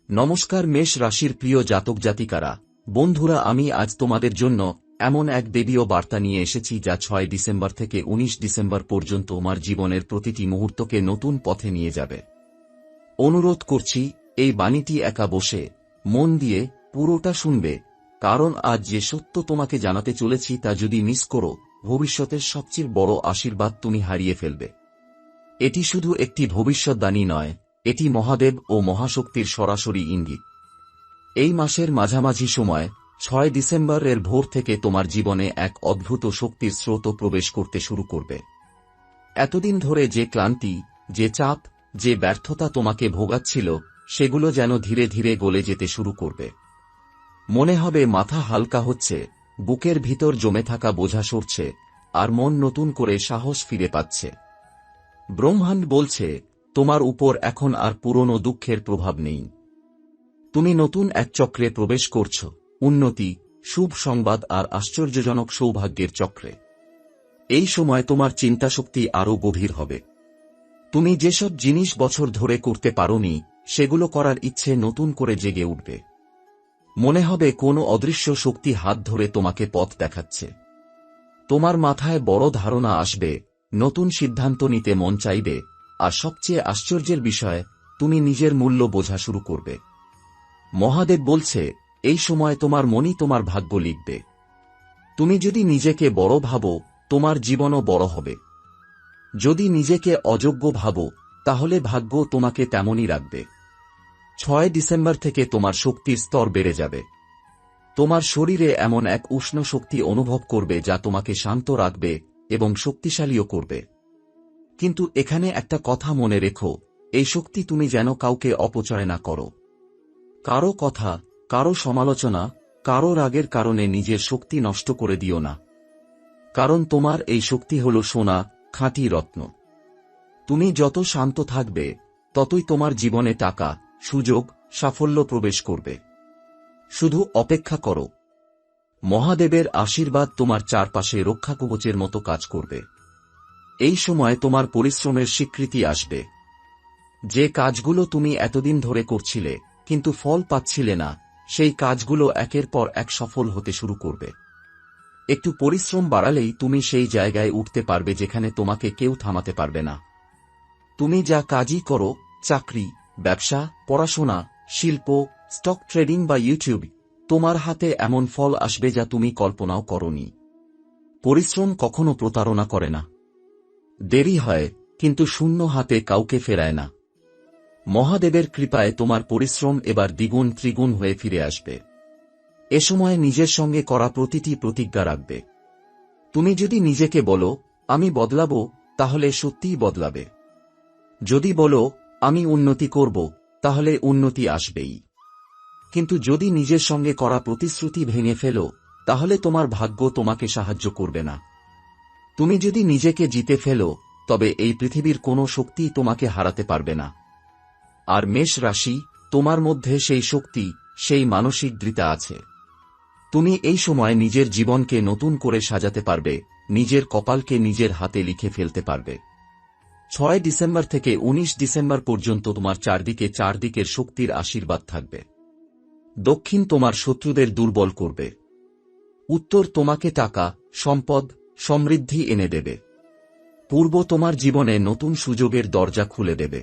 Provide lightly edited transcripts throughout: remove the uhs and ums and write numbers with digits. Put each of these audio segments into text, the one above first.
নমস্কার মেষ রাশির প্রিয় জাতক জাতিকারা, বন্ধুরা, আমি আজ তোমাদের জন্য এমন এক দেবীয় বার্তা নিয়ে এসেছি যা 6 ডিসেম্বর থেকে 19 ডিসেম্বর পর্যন্ত তোমার জীবনের প্রতিটি মুহূর্তকে নতুন পথে নিয়ে যাবে। অনুরোধ করছি, এই বাণীটি একা বসে মন দিয়ে পুরোটা শুনবে, কারণ আজ যে সত্য তোমাকে জানাতে চলেছি তা যদি মিস করো, ভবিষ্যতের সবচেয়ে বড় আশীর্বাদ তুমি হারিয়ে ফেলবে। এটি শুধু একটি ভবিষ্যদ্বাণী নয়, এটি মহাদেব ও মহাশক্তির সরাসরি ইঙ্গিত। এই মাসের মাঝামাঝি সময় 6 ডিসেম্বরের ভোর থেকে তোমার জীবনে এক অদ্ভুত শক্তির স্রোত প্রবেশ করতে শুরু করবে। এতদিন ধরে যে ক্লান্তি, যে চাপ, যে ব্যর্থতা তোমাকে ভোগাচ্ছিল, সেগুলো যেন ধীরে ধীরে গলে যেতে শুরু করবে। মনে হবে মাথা হালকা হচ্ছে, বুকের ভিতর জমে থাকা বোঝা সরছে, আর মন নতুন করে সাহস ফিরে পাচ্ছে। ব্রহ্মাণ্ড বলছে, তোমার উপর এখন আর পুরনো দুঃখের প্রভাব নেই। তুমি নতুন এক চক্রে প্রবেশ করছ, উন্নতি, শুভ সংবাদ আর আশ্চর্যজনক সৌভাগ্যের চক্রে। এই সময় তোমার চিন্তাশক্তি আরও গভীর হবে। তুমি যেসব জিনিস বছর ধরে করতে পারোনি, সেগুলো করার ইচ্ছে নতুন করে জেগে উঠবে। মনে হবে কোনো অদৃশ্য শক্তি হাত ধরে তোমাকে পথ দেখাচ্ছে। তোমার মাথায় বড় ধারণা আসবে, নতুন সিদ্ধান্ত নিতে মন চাইবে, আর সবচেয়ে আশ্চর্যের বিষয়, তুমি নিজের মূল্য বোঝা শুরু করবে। মহাদেব বলছে, এই সময় তোমার মনই তোমার ভাগ্য লিখবে। তুমি যদি নিজেকে বড় ভাবো, তোমার জীবনও বড় হবে। যদি নিজেকে অযোগ্য ভাবো, তাহলে ভাগ্য তোমাকে তেমনই রাখবে। 6 ডিসেম্বর থেকে তোমার শক্তির স্তর বেড়ে যাবে। তোমার শরীরে এমন এক উষ্ণ শক্তি অনুভব করবে যা তোমাকে শান্ত রাখবে এবং শক্তিশালীও করবে। কিন্তু এখানে একটা কথা মনে রেখো, এই শক্তি তুমি যেন কাউকে অপচয় না করো। কারো কথা, কারো সমালোচনা, কারো রাগের কারণে নিজের শক্তি নষ্ট করে দিও না। কারণ তোমার এই শক্তি হল সোনা, খাঁটি রত্ন। তুমি যত শান্ত থাকবে, ততই তোমার জীবনে টাকা, সুযোগ, সাফল্য প্রবেশ করবে। শুধু অপেক্ষা করো। মহাদেবের আশীর্বাদ তোমার চারপাশে রক্ষাকবচের মতো কাজ করবে। এই সময় তোমার পরিশ্রমের স্বীকৃতি আসবে। যে কাজগুলো তুমি এতদিন ধরে করছিলে কিন্তু ফল পাচ্ছিলে না, সেই কাজগুলো একের পর এক সফল হতে শুরু করবে। একটু পরিশ্রম বাড়ালেই তুমি সেই জায়গায় উঠতে পারবে যেখানে তোমাকে কেউ থামাতে পারবে না। তুমি যা কাজই করো, চাকরি, ব্যবসা, পড়াশোনা, শিল্প, স্টক ট্রেডিং বা ইউটিউব, তোমার হাতে এমন ফল আসবে যা তুমি কল্পনাও করোনি। পরিশ্রম কখনো প্রতারণা করে না। দেরি হয়, কিন্তু শূন্য হাতে কাউকে ফেরায় না। মহাদেবের কৃপায় তোমার পরিশ্রম এবার দ্বিগুণ ত্রিগুণ হয়ে ফিরে আসবে। এ সময় নিজের সঙ্গে করা প্রতিটি প্রতিজ্ঞা রাখবে। তুমি যদি নিজেকে বলো, আমি বদলাবো, তাহলে সত্যিই বদলাবে। যদি বলো, আমি উন্নতি করব, তাহলে উন্নতি আসবেই। কিন্তু যদি নিজের সঙ্গে করা প্রতিশ্রুতি ভেঙে ফেলো, তাহলে তোমার ভাগ্য তোমাকে সাহায্য করবে না। তুমি যদি নিজেকে জিতে ফেলো, তবে এই পৃথিবীর কোনো শক্তিই তোমাকে হারাতে পারবে না। আর মেষ রাশি, তোমার মধ্যে সেই শক্তি, সেই মানসিক দৃঢ়তা আছে। তুমি এই সময় নিজের জীবনকে নতুন করে সাজাতে পারবে, নিজের কপালকে নিজের হাতে লিখে ফেলতে পারবে। 6 ডিসেম্বর থেকে 19 ডিসেম্বর পর্যন্ত তোমার চারদিকের শক্তির আশীর্বাদ থাকবে। দক্ষিণ তোমার শত্রুদের দুর্বল করবে। উত্তর তোমাকে টাকা, সম্পদ, সমৃদ্ধি এনে দেবে। পূর্ব তোমার জীবনে নতুন সুযোগের দরজা খুলে দেবে।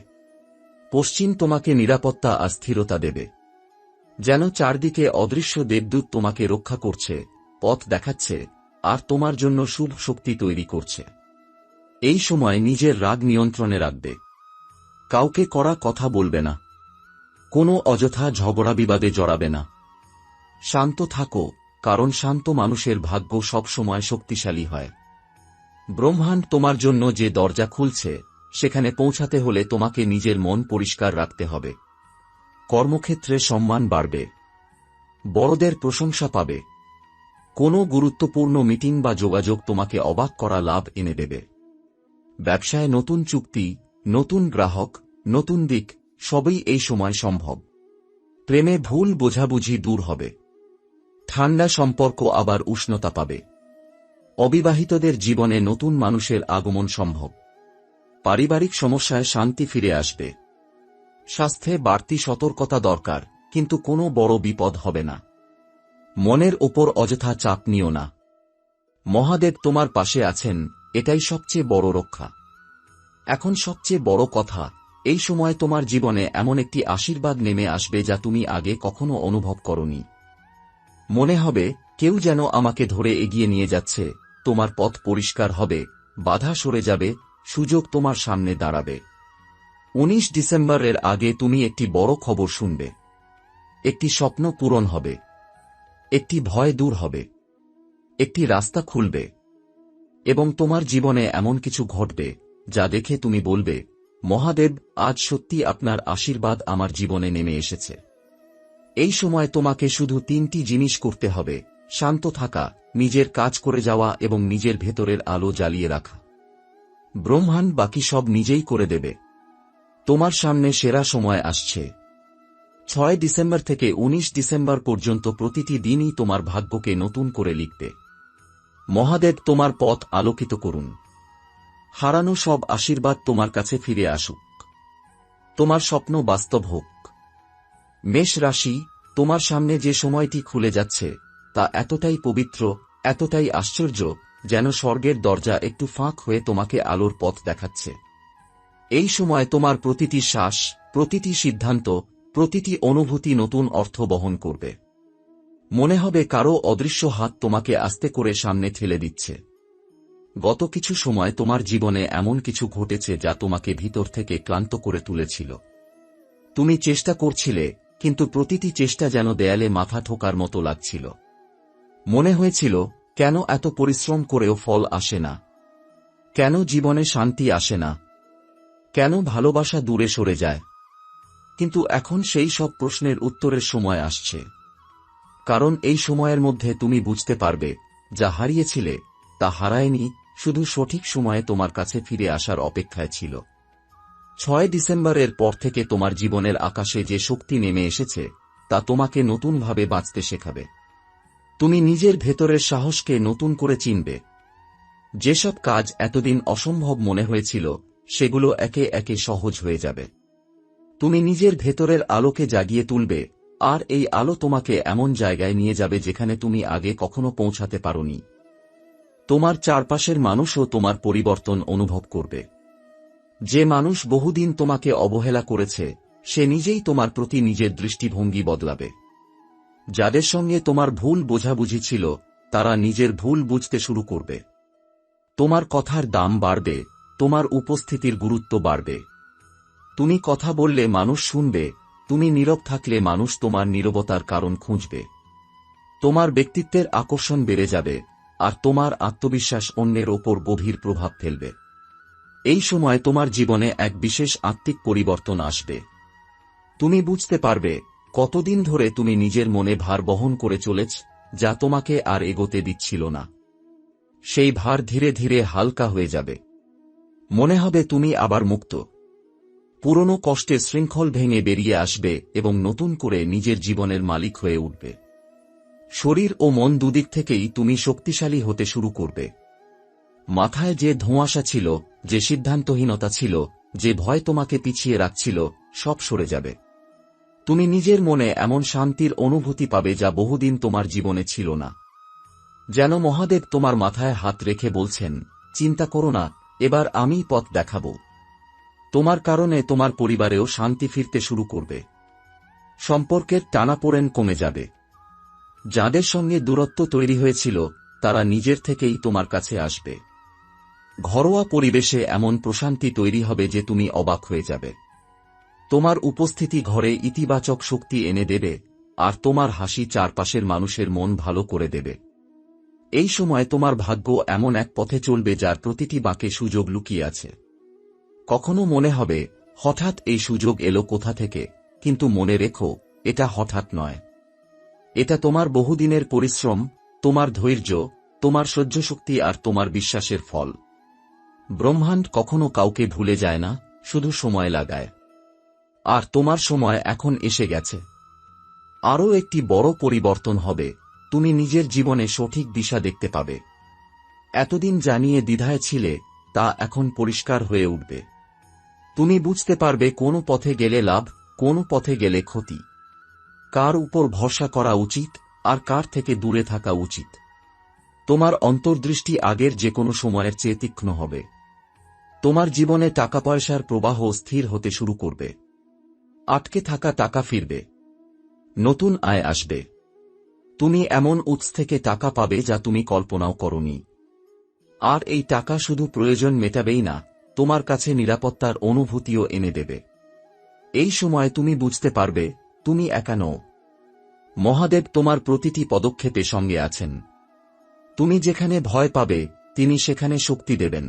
পশ্চিম তোমাকে নিরাপত্তা আর স্থিরতা দেবে। যেন চারদিকে অদৃশ্য দেবদূত তোমাকে রক্ষা করছে, পথ দেখাচ্ছে, আর তোমার জন্য শুভ শক্তি তৈরি করছে। এই সময় নিজের রাগ নিয়ন্ত্রণে রাখবে। কাউকে কড়া কথা বলবে না। কোনো অযথা ঝগড়া বিবাদে জড়াবে না। শান্ত থাকো, কারণ শান্ত মানুষের ভাগ্য সবসময় শক্তিশালী হয়। ব্রহ্মাণ্ড তোমার জন্য যে দরজা খুলছে, সেখানে পৌঁছাতে হলে তোমাকে নিজের মন পরিষ্কার রাখতে হবে। কর্মক্ষেত্রে সম্মান বাড়বে। বড়দের প্রশংসা পাবে। কোনো গুরুত্বপূর্ণ মিটিং বা যোগাযোগ তোমাকে অবাক করা লাভ এনে দেবে। ব্যবসায় নতুন চুক্তি, নতুন গ্রাহক, নতুন দিক, সবই এই সময় সম্ভব। প্রেমে ভুল বোঝাবুঝি দূর হবে। ঠান্ডা সম্পর্ক আবার উষ্ণতা পাবে। অবিবাহিতদের জীবনে নতুন মানুষের আগমন সম্ভব। পারিবারিক সমস্যায় শান্তি ফিরে আসবে। স্বাস্থ্যে বাড়তি সতর্কতা দরকার, কিন্তু কোনো বড় বিপদ হবে না। মনের ওপর অযথা চাপ নিও না। মহাদেব তোমার পাশে আছেন, এটাই সবচেয়ে বড় রক্ষা। এখন সবচেয়ে বড় কথা, এই সময় তোমার জীবনে এমন একটি আশীর্বাদ নেমে আসবে যা তুমি আগে কখনো অনুভব করনি। মনে হবে কেউ যেন আমাকে ধরে এগিয়ে নিয়ে যাচ্ছে, তোমার পথ পরিষ্কার হবে, বাধা সরে যাবে, সুযোগ তোমার সামনে দাঁড়াবে। 19 ডিসেম্বরের আগে তুমি একটি বড় খবর শুনবে। একটি স্বপ্ন পূরণ হবে। একটি ভয় দূর হবে। একটি রাস্তা খুলবে। এবং তোমার জীবনে এমন কিছু ঘটবে যা দেখে তুমি বলবে, মহাদেব, আজ সত্যি আপনার আশীর্বাদ আমার জীবনে নেমে এসেছে। এই সময় তোমাকে শুধু 3টি জিনিস করতে হবে: শান্ত থাকা, নিজের কাজ করে যাওয়া এবং নিজের ভেতরের আলো জ্বালিয়ে রাখা। ব্রহ্মাণ্ড বাকি সব নিজেই করে দেবে। তোমার সামনে সেরা সময় আসছে। 6 ডিসেম্বর থেকে 19 ডিসেম্বর পর্যন্ত প্রতিটি দিনই তোমার ভাগ্যকে নতুন করে লিখবে। মহাদেব তোমার পথ আলোকিত করুন। হারানো সব আশীর্বাদ তোমার কাছে ফিরে আসুক। তোমার স্বপ্ন বাস্তব হোক। মেষ রাশি, তোমার সামনে যে সময়টি খুলে যাচ্ছে তা এতটাই পবিত্র, এতটাই আশ্চর্য, যেন স্বর্গের দরজা একটু ফাঁক হয়ে তোমাকে আলোর পথ দেখাচ্ছে। এই সময় তোমার প্রতিটি শ্বাস, প্রতিটি সিদ্ধান্ত, প্রতিটি অনুভূতি নতুন অর্থ বহন করবে। মনে হবে কারো অদৃশ্য হাত তোমাকে আস্তে করে সামনে ঠেলে দিচ্ছে। গত কিছু সময় তোমার জীবনে এমন কিছু ঘটেছে যা তোমাকে ভিতর থেকে ক্লান্ত করে তুলেছিল। তুমি চেষ্টা করছিলে, কিন্তু প্রতিটি চেষ্টা যেন দেয়ালে মাথা ঠোকার মতো লাগছিল। মনে হয়েছিল, কেন এত পরিশ্রম করেও ফল আসে না? কেন জীবনে শান্তি আসে না? কেন ভালোবাসা দূরে সরে যায়? কিন্তু এখন সেই সব প্রশ্নের উত্তরের সময় আসছে। কারণ এই সময়ের মধ্যে তুমি বুঝতে পারবে, যা হারিয়েছিলে তা হারায়নি, শুধু সঠিক সময়ে তোমার কাছে ফিরে আসার অপেক্ষায় ছিল। 6 ডিসেম্বরের পর থেকে তোমার জীবনের আকাশে যে শক্তি নেমে এসেছে তা তোমাকে নতুনভাবে বাঁচতে শেখাবে। তুমি নিজের ভেতরের সাহসকে নতুন করে চিনবে। যেসব কাজ এতদিন অসম্ভব মনে হয়েছিল সেগুলো একে একে সহজ হয়ে যাবে। তুমি নিজের ভেতরের আলোকে জাগিয়ে তুলবে, আর এই আলো তোমাকে এমন জায়গায় নিয়ে যাবে যেখানে তুমি আগে কখনো পৌঁছাতে পারোনি। তোমার চারপাশের মানুষও তোমার পরিবর্তন অনুভব করবে। যে মানুষ বহুদিন তোমাকে অবহেলা করেছে সে নিজেই তোমার প্রতি নিজের দৃষ্টিভঙ্গি বদলাবে। যাদের সঙ্গে তোমার ভুল বোঝাবুঝি ছিল তারা নিজের ভুল বুঝতে শুরু করবে। তোমার কথার দাম বাড়বে, তোমার উপস্থিতির গুরুত্ব বাড়বে। তুমি কথা বললে মানুষ শুনবে, তুমি নীরব থাকলে মানুষ তোমার নীরবতার কারণ খুঁজবে। তোমার ব্যক্তিত্বের আকর্ষণ বেড়ে যাবে, আর তোমার আত্মবিশ্বাস অন্যের ওপর গভীর প্রভাব ফেলবে। এই সময় তোমার জীবনে এক বিশেষ আত্মিক পরিবর্তন আসবে। তুমি বুঝতে পারবে কতদিন ধরে তুমি নিজের মনে ভার বহন করে চলেছ, যা তোমাকে আর এগোতে দিচ্ছিল না। সেই ভার ধীরে ধীরে হালকা হয়ে যাবে। মনে হবে তুমি আবার মুক্ত। পুরনো কষ্টের শৃঙ্খল ভেঙে বেরিয়ে আসবে এবং নতুন করে নিজের জীবনের মালিক হয়ে উঠবে। শরীর ও মন দুদিক থেকেই তুমি শক্তিশালী হতে শুরু করবে। মাথায় যে ধোঁয়াশা ছিল, যে সিদ্ধান্তহীনতা ছিল, যে ভয় তোমাকে পিছিয়ে রাখছিল, সব সরে যাবে। তুমি নিজের মনে এমন শান্তির অনুভূতি পাবে যা বহুদিন তোমার জীবনে ছিল না। যেন মহাদেব তোমার মাথায় হাত রেখে বলছেন, চিন্তা করো না, এবার আমিই পথ দেখাব। তোমার কারণে তোমার পরিবারেও শান্তি ফিরতে শুরু করবে। সম্পর্কের টানাপোড়েন কমে যাবে। যাদের সঙ্গে দূরত্ব তৈরি হয়েছিল তারা নিজের থেকেই তোমার কাছে আসবে। ঘরোয়া পরিবেশে এমন প্রশান্তি তৈরি হবে যে তুমি অবাক হয়ে যাবে। তোমার উপস্থিতি ঘরে ইতিবাচক শক্তি এনে দেবে, আর তোমার হাসি চারপাশের মানুষের মন ভালো করে দেবে। এই সময় তোমার ভাগ্য এমন এক পথে চলবে যার প্রতিটি বাঁকে সুযোগ লুকিয়ে আছে। কখনো মনে হবে, হঠাৎ এই সুযোগ এলো কোথা থেকে, কিন্তু মনে রেখো, এটা হঠাৎ নয়। এটা তোমার বহুদিনের পরিশ্রম, তোমার ধৈর্য, তোমার সহ্যশক্তি আর তোমার বিশ্বাসের ফল। ব্রহ্মাণ্ড কখনো কাউকে ভুলে যায় না, শুধু সময় লাগায়। আর তোমার সময় এখন এসে গেছে। আরও একটি বড় পরিবর্তন হবে, তুমি নিজের জীবনে সঠিক দিশা দেখতে পাবে। এতদিন জানিয়ে দ্বিধায় ছিলে তা এখন পরিষ্কার হয়ে উঠবে। তুমি বুঝতে পারবে কোন পথে গেলে লাভ, কোন পথে গেলে ক্ষতি। কার উপর ভরসা করা উচিত আর কার থেকে দূরে থাকা উচিত। তোমার অন্তর্দৃষ্টি আগের যে কোনো সময়ের চেয়ে তীক্ষ্ণ হবে। তোমার জীবনে টাকা পয়সার প্রবাহ স্থির হতে শুরু করবে। আটকে থাকা টাকা ফিরবে। নতুন আয় আসবে। তুমি এমন উৎস থেকে টাকা পাবে যা তুমি কল্পনাও করনি। আর এই টাকা শুধু প্রয়োজন মেটাবেই না, তোমার কাছে নিরাপত্তার অনুভূতিও এনে দেবে। এই সময় তুমি বুঝতে পারবে তুমি একা নও। মহাদেব তোমার প্রতিটি পদক্ষেপে সঙ্গে আছেন। তুমি যেখানে ভয় পাবে তিনি সেখানে শক্তি দেবেন।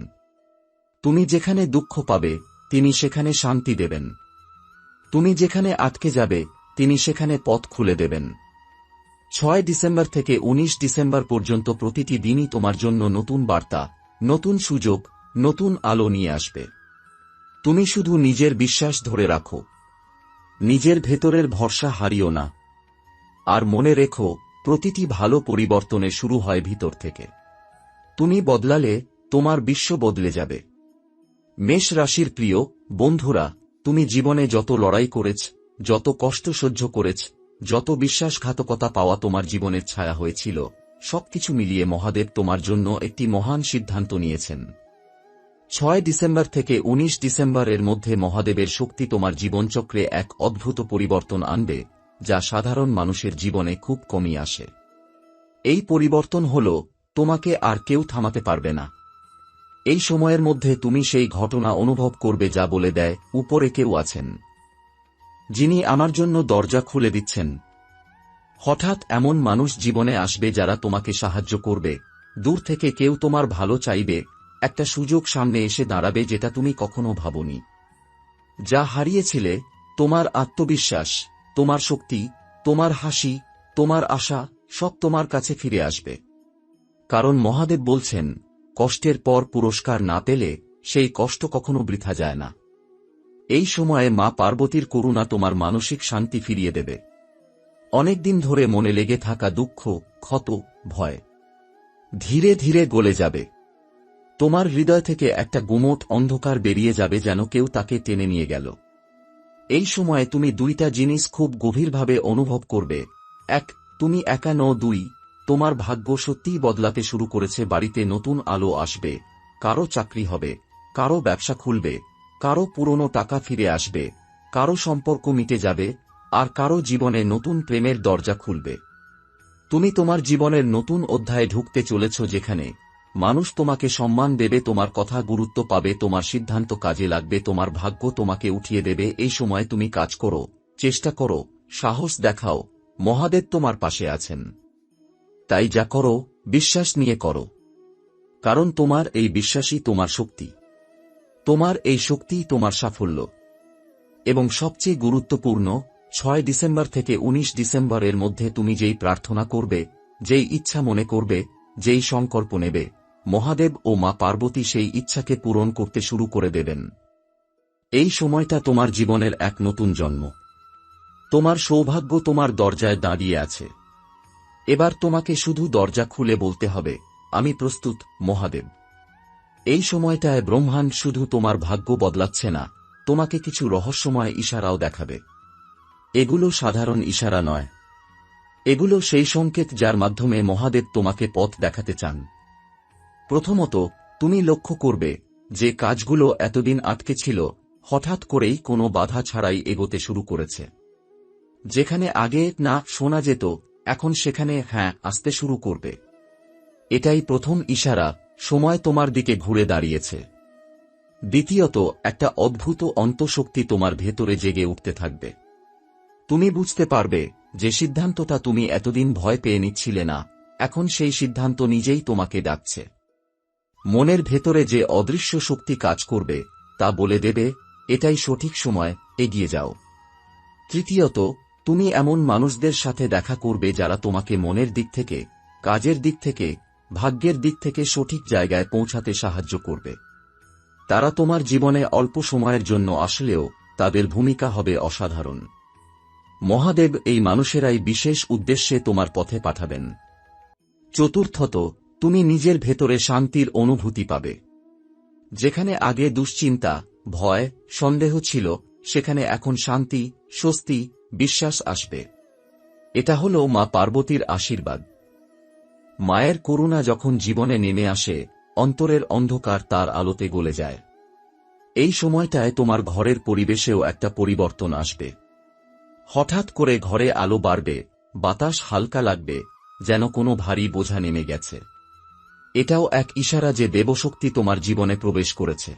তুমি যেখানে দুঃখ পাবে তিনি সেখানে শান্তি দেবেন। তুমি যেখানে আটকে যাবে তিনি সেখানে পথ খুলে দেবেন। 6 ডিসেম্বর থেকে 19 ডিসেম্বর পর্যন্ত প্রতিটি দিনই তোমার জন্য নতুন বার্তা, নতুন সুযোগ, নতুন আলো নিয়ে আসবে। তুমি শুধু নিজের বিশ্বাস ধরে রাখো। নিজের ভেতরের ভরসা হারিও না। আর মনে রেখো, প্রতিটি ভালো পরিবর্তনের শুরু হয় ভিতর থেকে। তুমি বদলালে তোমার বিশ্ব বদলে যাবে। মেষ রাশির প্রিয় বন্ধুরা, তুমি জীবনে যত লড়াই করেছ, যত কষ্ট সহ্য করেছ, যত বিশ্বাসঘাতকতা পাওয়া তোমার জীবনের ছায়া হয়েছিল, সবকিছু মিলিয়ে মহাদেব তোমার জন্য একটি মহান সিদ্ধান্ত নিয়েছেন। 6 ডিসেম্বর থেকে 19 ডিসেম্বরের মধ্যে মহাদেবের শক্তি তোমার জীবনচক্রে এক অদ্ভুত পরিবর্তন আনবে, যা সাধারণ মানুষের জীবনে খুব কমই আসে। এই পরিবর্তন হল, তোমাকে আর কেউ থামাতে পারবে না। এই সময়ের মধ্যে তুমি সেই ঘটনা অনুভব করবে যা বলে দেয়, উপরে কেউ আছেন, যিনি আমার জন্য দরজা খুলে দিচ্ছেন। হঠাৎ এমন মানুষ জীবনে আসবে যারা তোমাকে সাহায্য করবে, দূর থেকে কেউ তোমার ভালো চাইবে, একটা সুযোগ সামনে এসে দাঁড়াবে যেটা তুমি কখনো ভাবনি। যা হারিয়েছিলে, তোমার আত্মবিশ্বাস, তোমার শক্তি, তোমার হাসি, তোমার আশা, সব তোমার কাছে ফিরে আসবে। কারণ মহাদেব বলছেন, কষ্টের পর পুরস্কার না পেলে সেই কষ্ট কখনো বৃথা যায় না। এই সময়ে মা পার্বতীর করুণা তোমার মানসিক শান্তি ফিরিয়ে দেবে। অনেকদিন ধরে মনে লেগে থাকা দুঃখ, ক্ষত, ভয় ধীরে ধীরে গলে যাবে। তোমার হৃদয় থেকে একটা গুমোট অন্ধকার বেরিয়ে যাবে, যেন কেউ তাকে টেনে নিয়ে গেল। এই সময়ে তুমি দুইটা জিনিস খুব গভীরভাবে অনুভব করবে। এক, তুমি একা নও। দুই, তোমার ভাগ্য সত্যিই বদলাতে শুরু করেছে। বাড়িতে নতুন আলো আসবে, কারো চাকরি হবে, কারো ব্যবসা খুলবে, কারো পুরনো টাকা ফিরে আসবে, কারো সম্পর্ক মিটে যাবে, আর কারো জীবনে নতুন প্রেমের দরজা খুলবে। তুমি তোমার জীবনের নতুন অধ্যায়ে ঢুকতে চলেছ, যেখানে মানুষ তোমাকে সম্মান দেবে, তোমার কথা গুরুত্ব পাবে, তোমার সিদ্ধান্ত কাজে লাগবে, তোমার ভাগ্য তোমাকে উঠিয়ে দেবে। এই সময় তুমি কাজ করো, চেষ্টা করো, সাহস দেখাও, মহাদেব তোমার পাশে আছেন। তাই যা করো, বিশ্বাস নিয়ে করো। কারণ তোমার এই বিশ্বাসই তোমার শক্তি। তোমার এই শক্তিই তোমার সাফল্য। এবং সবচেয়ে গুরুত্বপূর্ণ, 6 ডিসেম্বর থেকে 19 ডিসেম্বরের মধ্যে তুমি যেই প্রার্থনা করবে, যেই ইচ্ছা মনে করবে, যেই সংকল্প নেবে, মহাদেব ও মা পার্বতী সেই ইচ্ছাকে পূরণ করতে শুরু করে দেবেন। এই সময়টা তোমার জীবনের এক নতুন জন্ম। তোমার সৌভাগ্য তোমার দরজায় দাঁড়িয়ে আছে। এবার তোমাকে শুধু দরজা খুলে বলতে হবে, আমি প্রস্তুত, মহাদেব। এই সময়টায় ব্রহ্মাণ্ড শুধু তোমার ভাগ্য বদলাচ্ছে না, তোমাকে কিছু রহস্যময় ইশারাও দেখাবে। এগুলো সাধারণ ইশারা নয়। এগুলো সেই সংকেত যার মাধ্যমে মহাদেব তোমাকে পথ দেখাতে চান। প্রথমত, তুমি লক্ষ্য করবে যে কাজগুলো এতদিন আটকে ছিল, হঠাৎ করেই কোনো বাধা ছাড়াই এগোতে শুরু করেছে। যেখানে আগে না শোনা যেত, এখন সেখানে হ্যাঁ আসতে শুরু করবে। এটাই প্রথম ইশারা, সময় তোমার দিকে ঘুরে দাঁড়িয়েছে। দ্বিতীয়ত, একটা অদ্ভুত অন্তঃশক্তি তোমার ভেতরে জেগে উঠতে থাকবে। তুমি বুঝতে পারবে যে সিদ্ধান্তটা তুমি এতদিন ভয় পেয়ে নিচ্ছিলে না, এখন সেই সিদ্ধান্ত নিজেই তোমাকে ডাকছে। মনের ভেতরে যে অদৃশ্য শক্তি কাজ করবে তা বলে দেবে, এটাই সঠিক সময়, এগিয়ে যাও। তৃতীয়ত, তুমি এমন মানুষদের সাথে দেখা করবে যারা তোমাকে মনের দিক থেকে, কাজের দিক থেকে, ভাগ্যের দিক থেকে সঠিক জায়গায় পৌঁছাতে সাহায্য করবে। তারা তোমার জীবনে অল্প সময়ের জন্য আসলেও তাদের ভূমিকা হবে অসাধারণ। মহাদেব এই মানুষেরাই বিশেষ উদ্দেশ্যে তোমার পথে পাঠাবেন। চতুর্থত, তুমি নিজের ভেতরে শান্তির অনুভূতি পাবে। যেখানে আগে দুশ্চিন্তা, ভয়, সন্দেহ ছিল, সেখানে এখন শান্তি, স্বস্তি, বিশ্বাস আসবে। এটা হল মা পার্বতীর আশীর্বাদ। মায়ের করুণা যখন জীবনে নেমে আসে, অন্তরের অন্ধকার তার আলোতে গলে যায়। এই সময়টায় তোমার ঘরের পরিবেশেও একটা পরিবর্তন আসবে। হঠাৎ করে ঘরে আলো বাড়বে, বাতাস হালকা লাগবে, যেন কোনো ভারী বোঝা নেমে গেছে। এটাও এক ইশারা যে দেবশক্তি তোমার জীবনে প্রবেশ করেছে।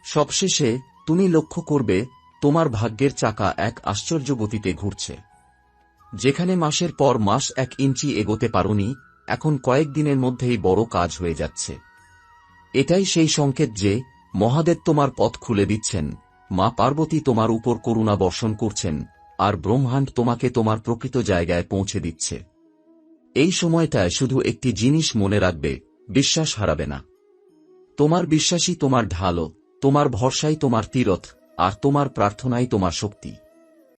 সবশেষে তুমি লক্ষ্য করবে তোমার ভাগ্যের চাকা এক আশ্চর্য গতিতে ঘুরছে। যেখানে মাসের পর মাস 1 ইঞ্চি এগোতে পারোনি, এখন কয়েকদিনের মধ্যেই বড় কাজ হয়ে যাচ্ছে। এটাই সেই সংকেত যে মহাদেব তোমার পথ খুলে দিচ্ছেন, মা পার্বতী তোমার উপর করুণা বর্ষণ করছেন, আর ব্রহ্মাণ্ড তোমাকে তোমার প্রকৃত জায়গায় পৌঁছে দিচ্ছে। এই সময়টায় শুধু একটি জিনিস মনে রাখবে, বিশ্বাস হারাবে না। তোমার বিশ্বাসই তোমার ঢাল, তোমার ভরসাই তোমার তীরথ, আর তোমার প্রার্থনাই তোমার শক্তি।